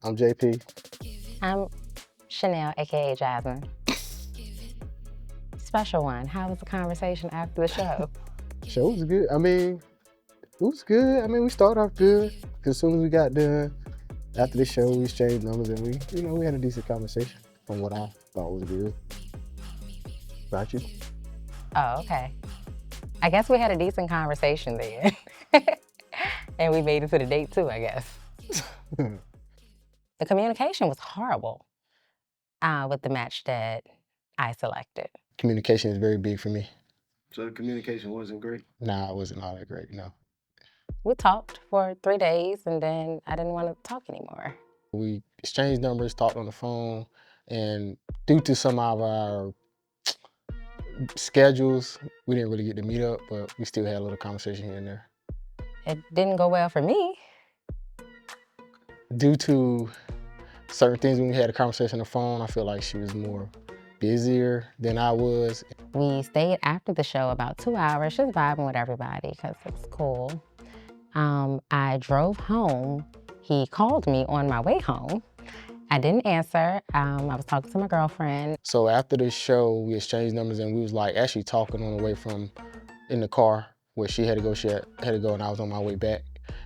I'm JP. I'm Chanel, aka Jasmine. Special one. How was the conversation after the show? Show was good. I mean, it was good. I mean, we started off good. Cause as soon as we got done, after the show, we exchanged numbers and we had a decent conversation from what I thought was good. About you? Oh, okay. I guess we had a decent conversation then. And we made it to the date too, I guess. The communication was horrible with the match that I selected. Communication is very big for me. So the communication wasn't great? Nah, it wasn't all that great, no. We talked for 3 days and then I didn't want to talk anymore. We exchanged numbers, talked on the phone, and due to some of our schedules, we didn't really get to meet up, but we still had a little conversation here and there. It didn't go well for me. Due to certain things when we had a conversation on the phone, I feel like she was more busier than I was. We stayed after the show about 2 hours, just vibing with everybody because it was cool. I drove home. He called me on my way home. I didn't answer. I was talking to my girlfriend. So after the show, we exchanged numbers and we was like actually talking on the way from in the car where she had to go and I was on my way back.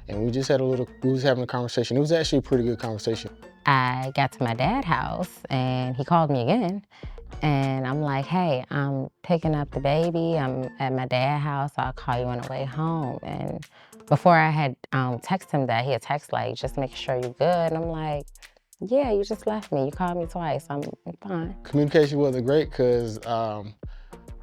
And we just had we was having a conversation. It was actually a pretty good conversation. I got to my dad's house and he called me again. And I'm like, hey, I'm picking up the baby. I'm at my dad's house. I'll call you on the way home. And before I had texted him that, he had texted like, just making sure you're good. And I'm like, yeah, you just left me. You called me twice. I'm fine. Communication wasn't great because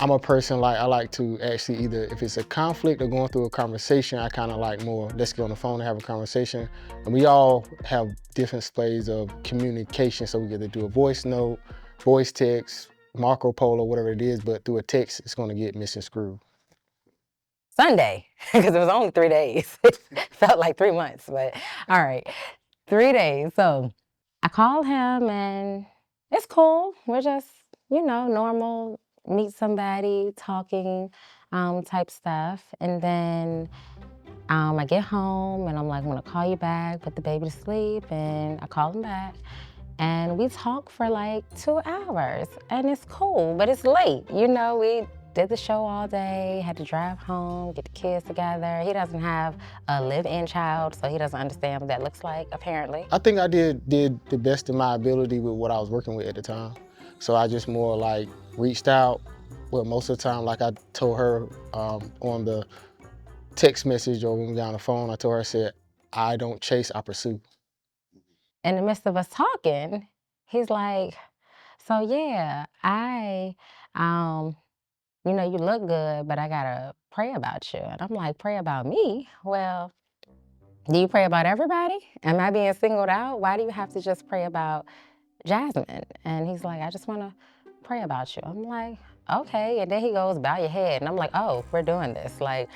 I'm a person I like to actually either, if it's a conflict or going through a conversation, I kind of like more, let's get on the phone and have a conversation. And we all have different ways of communication. So we get to do a voice note, voice text, Marco Polo, whatever it is, but through a text, it's gonna get misconstrued. Sunday, because it was only 3 days. It felt like 3 months, but all right, 3 days. So I called him and it's cool. We're just, normal, meet somebody, talking type stuff. And then I get home and I'm like, I'm gonna call you back, put the baby to sleep, and I call him back. And we talk for like 2 hours and it's cool, but it's late. We did the show all day, had to drive home, get the kids together. He doesn't have a live-in child, so he doesn't understand what that looks like, apparently. I think I did the best of my ability with what I was working with at the time. So I just more like reached out. Well, most of the time, like I told her on the text message or when we got on the phone, I told her, I said, I don't chase, I pursue. In the midst of us talking, he's like, so yeah, you look good, but I gotta pray about you. And I'm like, pray about me? Well, do you pray about everybody? Am I being singled out? Why do you have to just pray about Jasmine? And he's like, I just wanna pray about you. I'm like, okay. And then he goes, bow your head. And I'm like, oh, we're doing this, like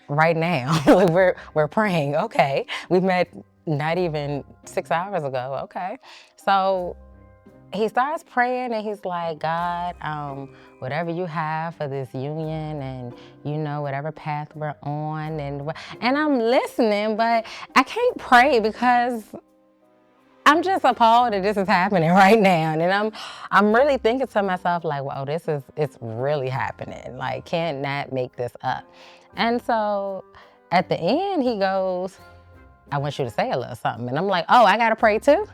right now. Like we're praying, okay. We met not even 6 hours ago, okay. So he starts praying and he's like, God, whatever you have for this union and whatever path we're on and I'm listening, but I can't pray because I'm just appalled that this is happening right now. And I'm really thinking to myself like, wow, it's really happening. Like, can't not make this up. And so at the end he goes, I want you to say a little something. And I'm like, oh, I gotta pray too?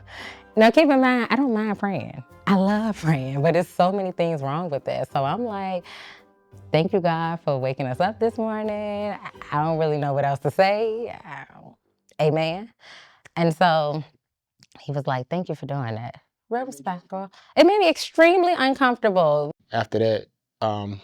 Now keep in mind, I don't mind praying. I love praying, but there's so many things wrong with that. So I'm like, thank you, God, for waking us up this morning. I don't really know what else to say. Amen. And so he was like, thank you for doing that. Real respectful. It made me extremely uncomfortable. After that,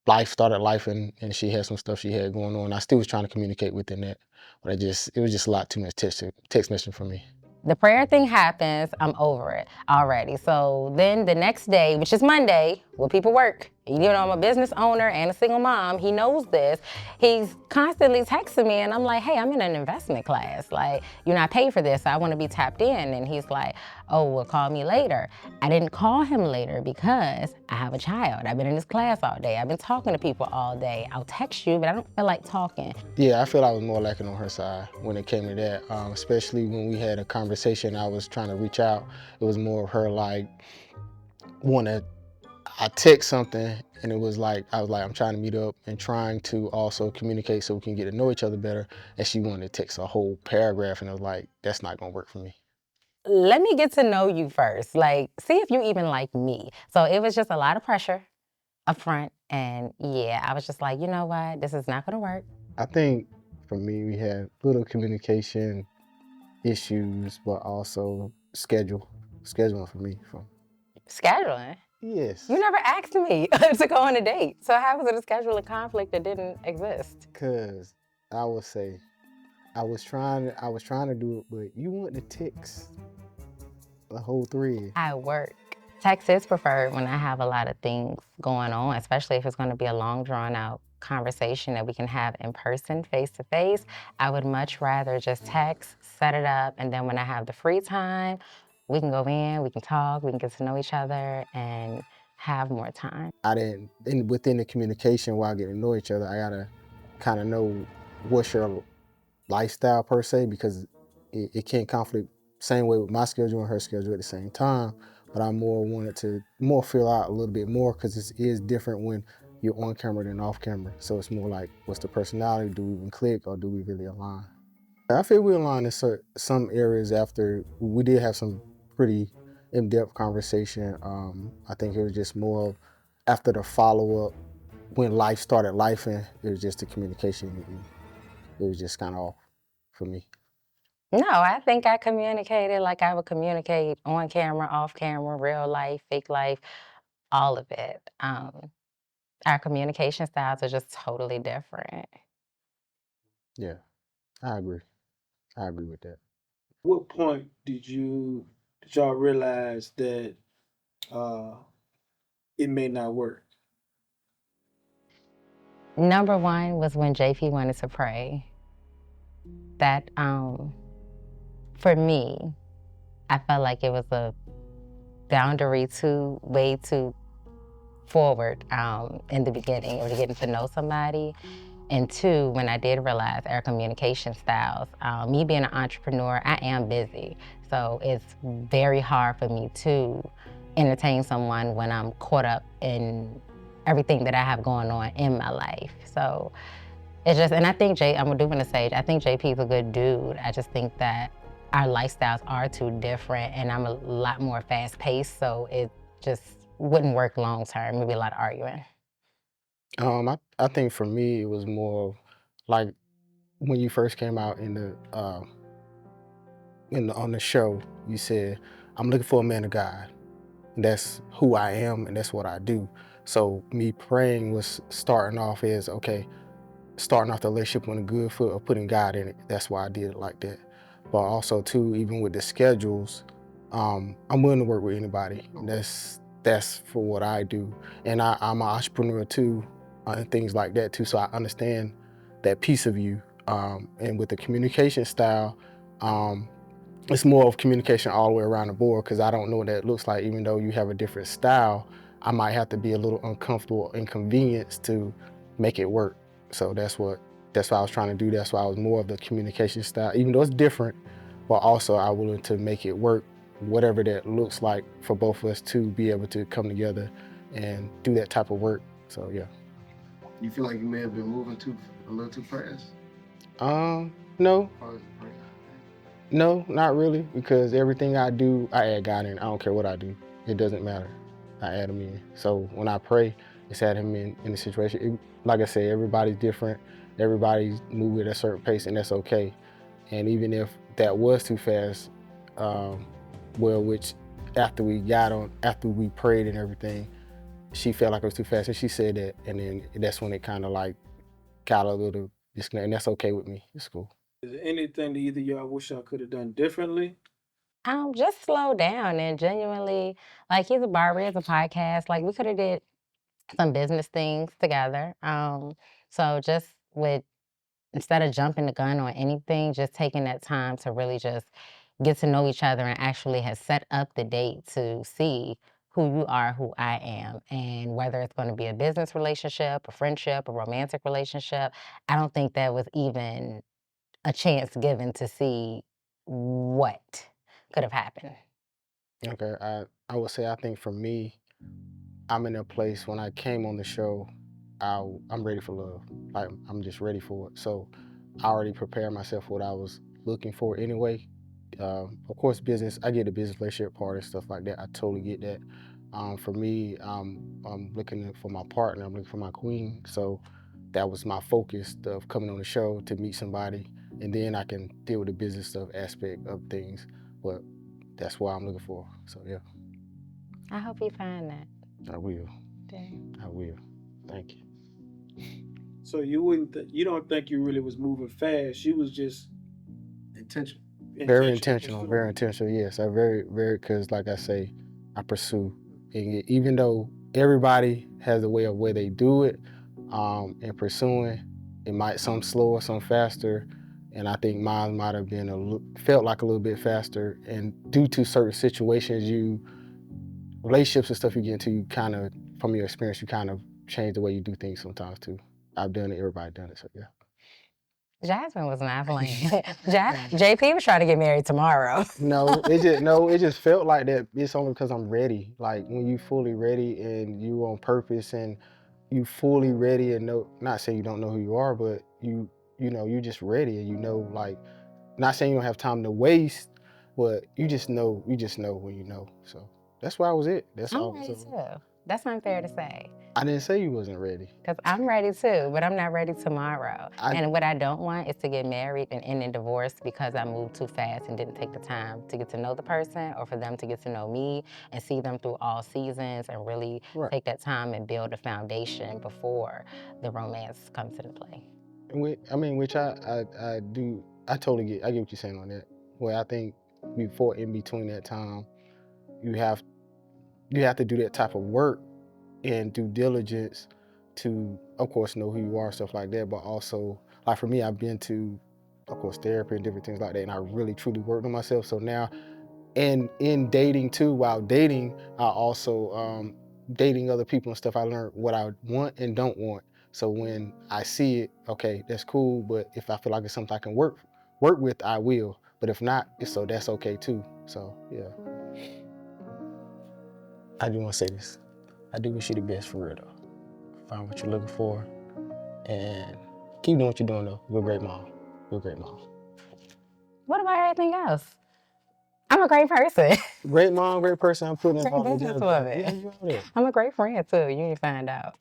life started life and she had some stuff she had going on. I still was trying to communicate within that, but it was just a lot too much text messaging for me. The prayer thing happens, I'm over it already. So then the next day, which is Monday, where people work, You know, I'm a business owner and a single mom. He knows this. He's constantly texting me, and I'm like, hey, I'm in an investment class. Like, you're not paid for this, so I want to be tapped in. And he's like, oh, well, call me later. I didn't call him later because I have a child. I've been in this class all day. I've been talking to people all day. I'll text you, but I don't feel like talking. Yeah, I feel I was more lacking on her side when it came to that, especially when we had a conversation. I was trying to reach out. It was more of her like, I text something and it was like, I was like, I'm trying to meet up and trying to also communicate so we can get to know each other better. And she wanted to text a whole paragraph and I was like, that's not gonna work for me. Let me get to know you first. Like, see if you even like me. So it was just a lot of pressure up front. And yeah, I was just like, you know what? This is not gonna work. I think for me, we had little communication issues, but also scheduling for me. Scheduling? Yes. You never asked me to go on a date. So how was it a scheduling conflict that didn't exist? Cause I would say, I was trying to do it, but you want to text the whole thread. I work. Text is preferred when I have a lot of things going on, especially if it's going to be a long, drawn out conversation that we can have in person, face to face. I would much rather just text, set it up, and then when I have the free time, we can go in, we can talk, we can get to know each other and have more time. Within the communication while getting to know each other, I gotta kind of know what's your lifestyle per se, because it can't conflict same way with my schedule and her schedule at the same time. But I more wanted to feel out a little bit more because it is different when you're on camera than off camera. So it's more like, what's the personality? Do we even click or do we really align? I feel we aligned in some areas after we did have some pretty in-depth conversation. I think it was just more of after the follow-up when life started lifing, it was just the communication. It was just kind of off for me. No, I think I communicated like I would communicate on camera, off camera, real life, fake life, all of it. Our communication styles are just totally different. Yeah, I agree. I agree with that. What point did y'all realize that uh, it may not work? Number one was when JP wanted to pray. That, for me, I felt like it was a boundary way too forward in the beginning or getting to know somebody. And two, when I did realize our communication styles, me being an entrepreneur, I am busy. So it's very hard for me to entertain someone when I'm caught up in everything that I have going on in my life. So it's just, and I think I'm doing the sage, I think JP's a good dude. I just think that our lifestyles are too different and I'm a lot more fast paced. So it just wouldn't work long term. It'd be a lot of arguing. I think for me it was more of like when you first came out on the show, you said, "I'm looking for a man of God." That's who I am and that's what I do. So me praying was starting off as, okay, starting off the relationship on a good foot or putting God in it. That's why I did it like that. But also too, even with the schedules, I'm willing to work with anybody. That's for what I do. And I'm an entrepreneur too, and things like that too. So I understand that piece of you. And with the communication style, it's more of communication all the way around the board because I don't know what that looks like. Even though you have a different style, I might have to be a little uncomfortable, inconvenienced to make it work. So that's what I was trying to do. That's why I was more of the communication style, even though it's different, but also I'm willing to make it work, whatever that looks like for both of us to be able to come together and do that type of work. So yeah. You feel like you may have been moving a little too fast? No, Or is it right? No, not really, because everything I do, I add God in. I don't care what I do. It doesn't matter. I add him in. So when I pray, it's add him in the situation. Like I said, everybody's different. Everybody's moving at a certain pace, and that's okay. And even if that was too fast, which after we prayed and everything, she felt like it was too fast, and she said that, and then that's when it kind of like got a little disconnect, and that's okay with me. It's cool. Is there anything that either y'all wish y'all could have done differently? Just slow down and genuinely, like he's a barber, he has a podcast. Like we could have did some business things together. So just instead of jumping the gun on anything, just taking that time to really just get to know each other and actually has set up the date to see who you are, who I am, and whether it's going to be a business relationship, a friendship, a romantic relationship. I don't think that was even a chance given to see what could have happened. Okay, I would say I think for me, I'm in a place when I came on the show, I'm ready for love. Like I'm just ready for it. So I already prepared myself for what I was looking for anyway. Of course, business. I get the business relationship part and stuff like that. I totally get that. For me, I'm looking for my partner. I'm looking for my queen. So that was my focus of coming on the show to meet somebody, and then I can deal with the business stuff aspect of things. But that's what I'm looking for. So yeah, I hope you find that. I will. Okay. I will. Thank you. So you don't think you really was moving fast. You was just Intentional. Very intentional. pursuing. Very intentional. Yes, I very because like I say, I pursue, and even though everybody has a way of where they do it, and pursuing, it might some slower, some faster, and I think mine might have been felt like a little bit faster, and due to certain situations, relationships and stuff you get into, you kind of from your experience, you kind of change the way you do things sometimes too. I've done it. Everybody done it. So yeah. Jasmine was not playing. JP was trying to get married tomorrow. It just felt like that. It's only because I'm ready. Like when you fully ready and you on purpose and you fully ready and know, not saying you don't know who you are, but you you just ready and like, not saying you don't have time to waste, but you just know when you know. So that's why I was it. That's I'm all. ready too. That's unfair to say. I didn't say you wasn't ready. Because I'm ready too, but I'm not ready tomorrow. I- And what I don't want is to get married and end in divorce because I moved too fast and didn't take the time to get to know the person, or for them to get to know me and see them through all seasons and really Right. take that time and build a foundation before the romance comes into play. Which I do. I totally get. I get what you're saying on that. Well, I think in between that time, you have to do that type of work and due diligence to, of course, know who you are, stuff like that. But also, like for me, I've been to, of course, therapy and different things like that, and I really truly worked on myself. So now, and in dating too, while dating, I also dating other people and stuff. I learned what I want and don't want. So when I see it, okay, that's cool. But if I feel like it's something I can work with, I will. But if not, that's okay too. So yeah. I do want to say this. I do wish you the best for real though. Find what you're looking for and keep doing what you're doing though. You're a great mom. You're a great mom. What about everything else? I'm a great person. Great mom, great person. I'm putting in Great all the businesswoman. Yeah, you out there. I'm a great friend too. You need to find out.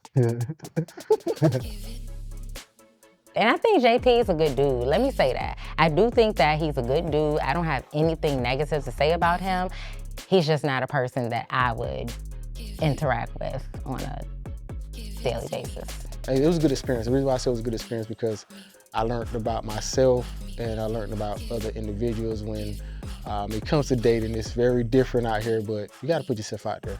And I think JP is a good dude. Let me say that. I do think that he's a good dude. I don't have anything negative to say about him. He's just not a person that I would interact with on a daily basis. It was a good experience. The reason why I said it was a good experience because I learned about myself and I learned about other individuals. When it comes to dating, it's very different out here, but you got to put yourself out there.